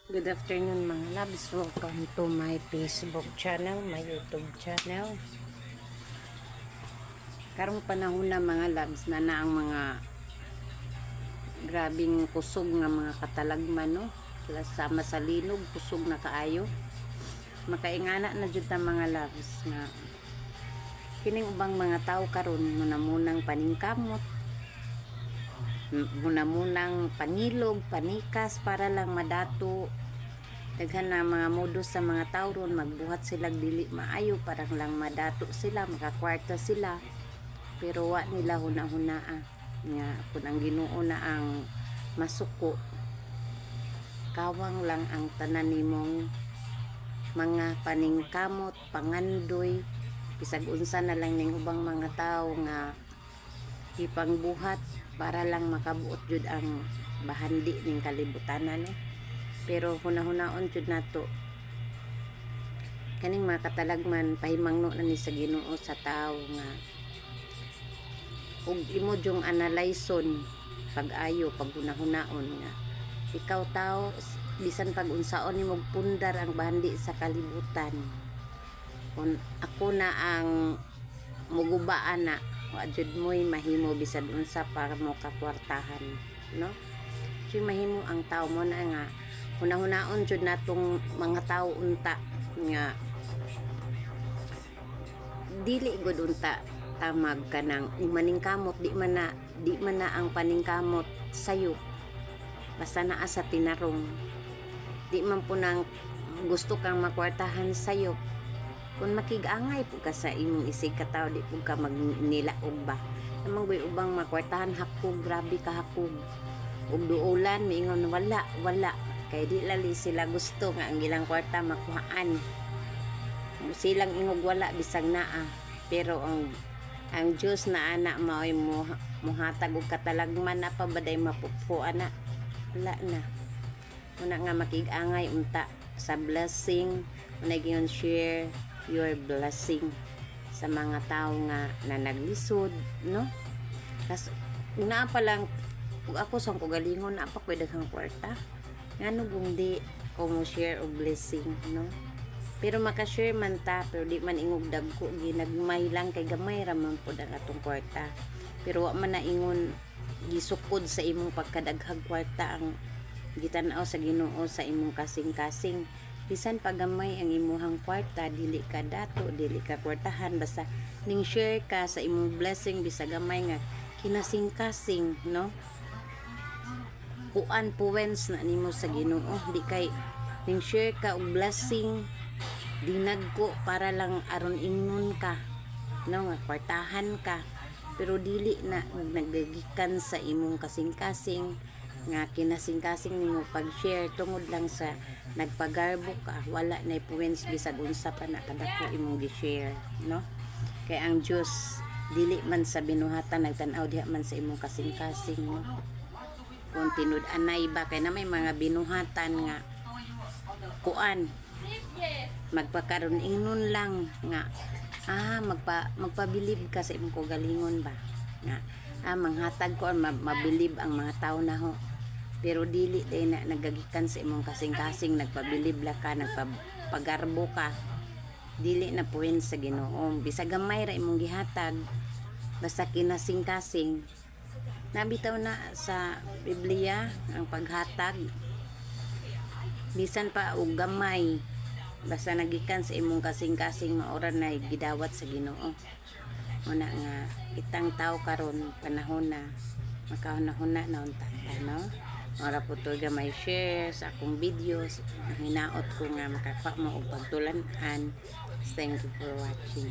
Good afternoon mga loves. Welcome to my Facebook channel, my YouTube channel. Karong panahon na mga loves na ang mga grabing kusog nga mga katalagman, no? Sama sa linog, kusog na kaayo. Makaingana na jud ta mga loves nga kining ubang mga tao karon munang paningkamot, munang pangilog, panikas para lang madato. Daghan na mga modus sa mga tao ron, magbuhat sila dili maayo parang lang madato sila, makakwarta sila, pero wa nila huna-hunaa nga kun ang Ginoo na ang masuko, kawang lang ang tanan nimong mga paningkamot, pangandoy, bisag unsa na lang ning ubang mga tao nga ipangbuhat para lang makabuot jud ang bahandi ning kalibutan, no? Pero hunahunahon jud nato kaning mga katalagman pahimangno na ni sa Ginoo sa tawo nga ug imo jung analyson pag-ayo pag hunahunaon nga ikaw tao bisan pag unsaon nimo pundar ang bahandi sa kalibutan, kung ako na ang mugubaan na wa jud mo'y mahimo bisan unsa para mo kakwartahan, no? So mahimo ang tao mo na nga hunahunahon jud natong mga tao unta nga dili gud unta tamag kanang maningkamot, di man na ang paningkamot sayo basta naa sa tinarong, di man po nang gusto kang makwartahan sayo. Kung makig-angay po ka sa imong isig kataw, di po ka magnilaog ba namang goy ubang makwartahan hakog, grabe ka hakog ug duulan miingon wala kay di lali sila gusto nga ang ilang kwarta makuhaan, silang ingog wala bisag naa, pero ang Diyos na ana mao'y muhatag og katalagman na pa baday mapupuan na wala na una nga makig-angay unta sa blessing, una gingon share your blessing sa mga tao nga na naglisod, no? Kas una pa lang ako sang kugalingon na pa pwede kang kwarta ngano kung di ko mo share og blessing, no? Pero makashare man ta, pero di man ingog dagko, ginagmay lang kay gamay ra man pud ang atong kwarta, pero wa man na ingon gisukod sa imong pagkadaghag kwarta ang gitanaw sa Ginoo sa imong kasing-kasing. Bisan pagamay ang imuhang kwarta, dili ka dato, dili ka kwartahan, basta ning share ka sa imong blessing bisag gamay nga kinasing-kasing, no? Kuan puwens na nimo sa Ginoo, di kay ning share ka og blessing dinagko para lang aron ingnon ka, no, nga kwartahan ka, pero dili na nagagikan sa imong kasing-kasing nga kinasing-kasing nimo pag-share tungod lang sa nagpagarbo ka, wala na puwens bisag unsa pa na kadako imong gi-share, no? Kay ang Dios dili man sa binuhatan nagtan-aw diha man sa imong kasing-kasing, no? Kung tinud-anay ba kay na may mga binuhatan nga kuan magpakaron ingnon lang nga magpabilib ka sa imong kagalingon ba nga manghatag ko mabilib ang mga tao na ho, pero dili day na nagagikan sa imong kasing-kasing nagpabilib la ka, nagpagarbo ka, dili na puwen sa Ginoo bisag gamay ra imong gihatag basta kinasing-kasing. Nabitaw na sa Biblia ang paghatag bisan pa og gamay basta nagikan sa imong kasing-kasing maura na gidawat sa Ginoo. Una nga itang tao karon panahon na makahuna-huna na unta, no? Ora po to gamay share sa akong videos, hinaot ko nga makakuha mo og pagtulan-an. Thank you for watching.